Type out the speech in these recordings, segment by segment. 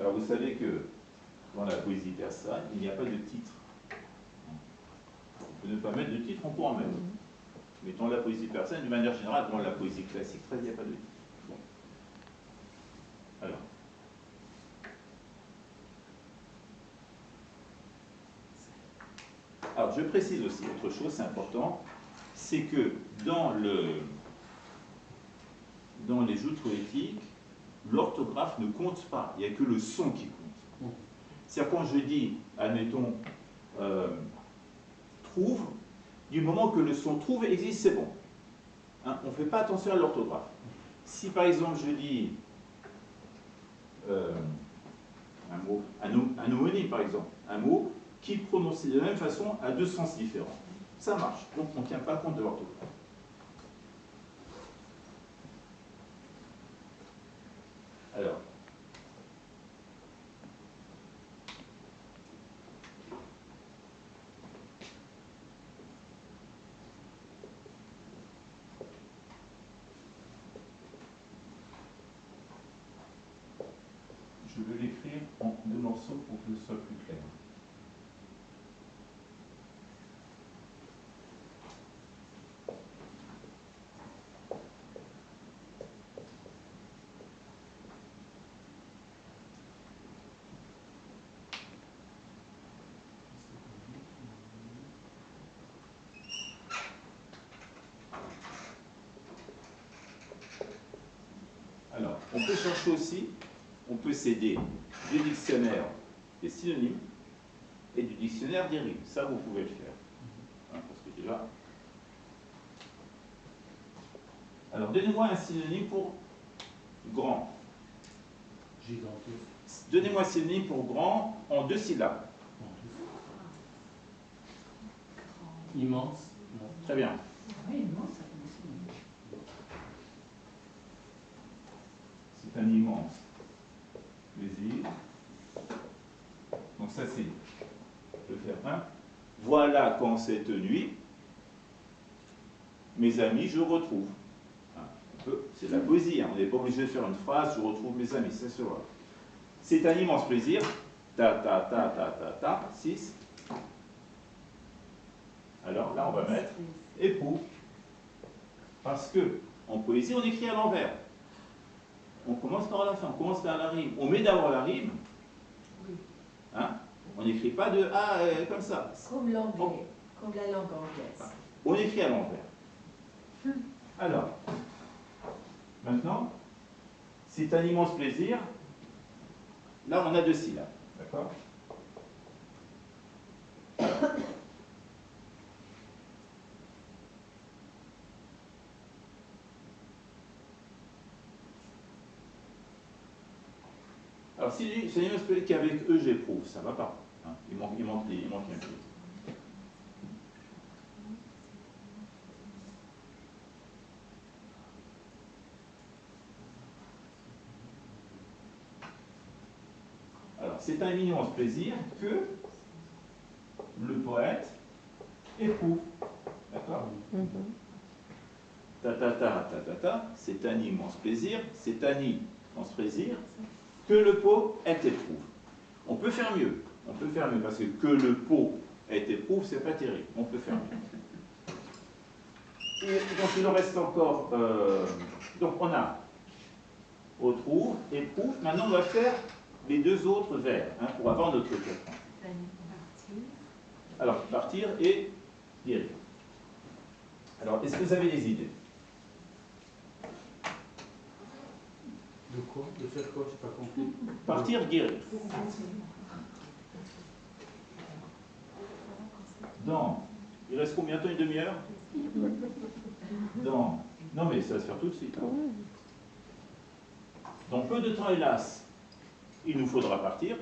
Alors vous savez que dans la poésie persane, il n'y a pas de titre. On peut ne pas mettre de titre, on peut en mettre. Mais dans la poésie persane, d'une manière générale, dans la poésie classique, il n'y a pas de titre. Bon. Alors, je précise aussi autre chose, c'est important, c'est que dans les joutes poétiques, l'orthographe ne compte pas, il n'y a que le son qui compte. C'est-à-dire quand je dis, admettons, trouve, du moment que le son trouve existe, c'est bon. Hein, on ne fait pas attention à l'orthographe. Si par exemple je dis un mot, un homonyme par exemple, un mot qui prononcé de la même façon a deux sens différents, ça marche. Donc on ne tient pas compte de l'orthographe. Alors, je vais l'écrire en deux morceaux pour que ce soit plus clair. Alors, on peut chercher aussi, on peut s'aider du dictionnaire des synonymes et du dictionnaire des rimes. Ça, vous pouvez le faire. Hein, parce que déjà... Alors, donnez-moi un synonyme pour grand. Gigantesque. Donnez-moi un synonyme pour grand en deux syllabes. Immense. Très bien. Oui, immense, ça C'est un immense plaisir. Donc ça c'est, je vais faire un. Voilà quand cette nuit, mes amis, je retrouve. C'est de la poésie, hein. On n'est pas obligé de faire une phrase, je retrouve mes amis, c'est sûr. C'est un immense plaisir. Ta, ta, ta, ta, ta, ta, 6. Alors là, on va mettre éprouve. Parce que en poésie, on écrit à l'envers. On commence par la fin, on commence par la rime. On met d'abord la rime. Hein? On n'écrit pas de A comme ça. Comme l'anglais, comme la langue anglaise. On écrit à l'envers. Alors, maintenant, c'est un immense plaisir. Là, on a deux syllabes. D'accord? Alors, si c'est un immense plaisir qu'avec eux j'éprouve, ça ne va pas. Hein? Il manque un peu. Alors, c'est un immense plaisir que le poète éprouve. D'accord? Ta ta ta ta ta ta, c'est un immense plaisir, c'est un immense plaisir que le poète éprouve. On peut faire mieux, parce que le poète éprouve, c'est pas terrible, on peut faire mieux. Et donc il en reste encore, donc on a retrouve, éprouve, maintenant on va faire les deux autres vers, hein, pour avoir notre quatre. Alors, partir et guérir. Alors, est-ce que vous avez des idées? De quoi? De faire quoi? Je n'ai pas compris. Partir, guérir. Dans. Il reste combien de temps? Une demi-heure? Dans. Non, mais ça va se faire tout de suite. Hein. Dans peu de temps, hélas, il nous faudra partir.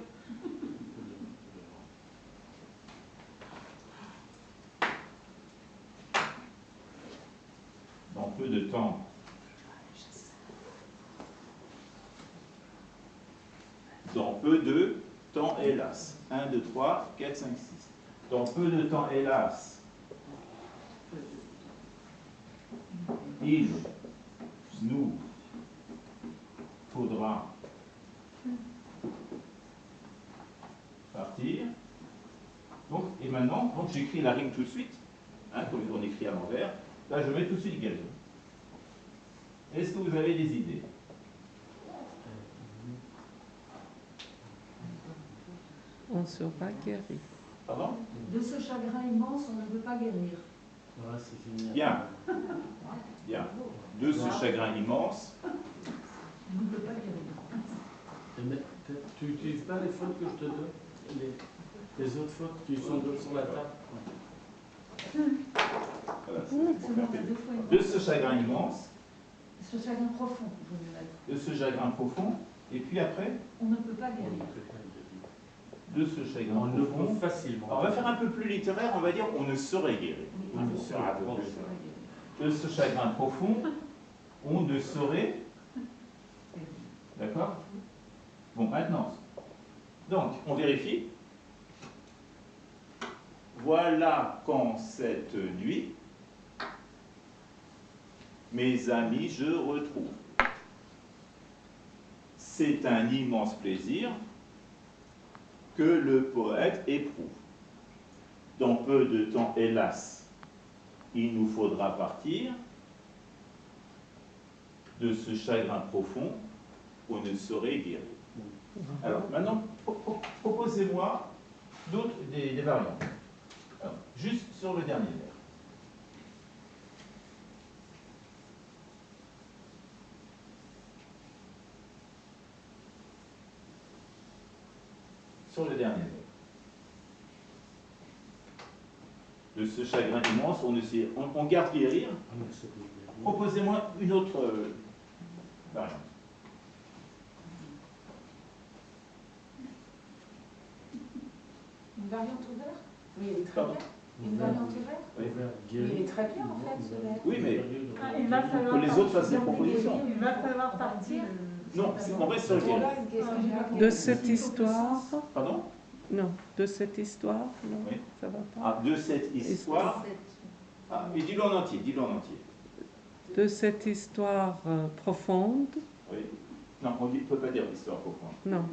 Dans peu de temps, dans peu de temps, hélas. 1, 2, 3, 4, 5, 6. Dans peu de temps, hélas, il nous faudra Donc, et maintenant, donc j'écris la rime tout de suite, hein, comme on écrit à l'envers. Là, je mets tout de suite guérir. Est-ce que vous avez des idées? On sera guéri. Pardon? De ce chagrin immense, on ne peut pas guérir. Voilà, c'est génial. Bien. Bien. De ce chagrin immense. On ne peut pas guérir. Mais tu n'utilises pas les fautes que je te donne, les autres fautes qui sont sur la table. Voilà, C'est bon, on a deux fois une de ce chagrin immense, Ce chagrin profond, vous me mettre. de ce chagrin profond, et puis après, On ne peut pas guérir. de ce chagrin On le profond. peut facilement. Alors, on va faire un peu plus littéraire, on va dire on ne saurait guérir. Oui, On ne c'est saurait un peu on ne plus. saurait guérir. De ce chagrin profond, on ne saurait. D'accord? Bon, maintenant. Donc, on vérifie. Voilà quand cette nuit, mes amis, je retrouve. C'est un immense plaisir que le poète éprouve. Dans peu de temps, hélas, il nous faudra partir. De ce chagrin profond, on ne saurait guérir. Alors, maintenant, proposez-moi d'autres, des variantes. Alors, juste sur le dernier vers. Sur le dernier vers. De ce chagrin immense, on garde guérir. Proposez-moi une autre variante. Une variante ouverte? Oui, elle est très Pardon. bien. Une variante ouverte? Oui. Mais il est très bien en fait, ce vers. Oui, mais Il va que falloir les autres fassent des Garder propositions. guérir. Il va falloir partir. Non, on reste sur le guérir. De cette histoire, Pardon? non. De cette histoire, non. Oui. Ça va pas. Ah, de cette histoire. Ah, et dis-le en entier, dis-le en entier. De cette histoire profonde, Oui. Non, on ne peut pas dire l'histoire profonde. non.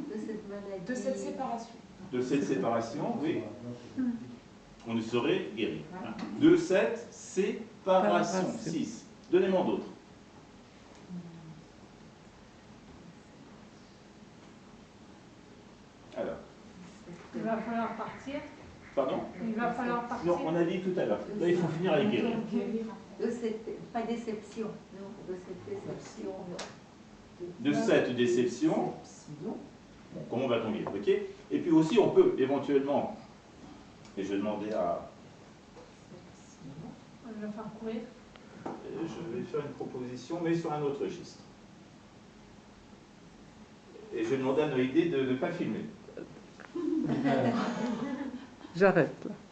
De cette séparation. De cette séparation, oui, on ne saurait guérir. Hein. De cette séparation. 6. Donnez-moi d'autres. Alors, Il va falloir partir. pardon? Il va falloir partir. Non, on a dit tout à l'heure. Là, il faut finir avec guérir. Pas déception, non, de cette déception, non. De cette déception, bon, comment va-t-on guérir? Ok. Et puis aussi, on peut éventuellement, et je vais demander à. On va faire courir. Je vais faire une proposition, mais sur un autre registre. Et je vais demander à Noédé de ne pas filmer. J'arrête là.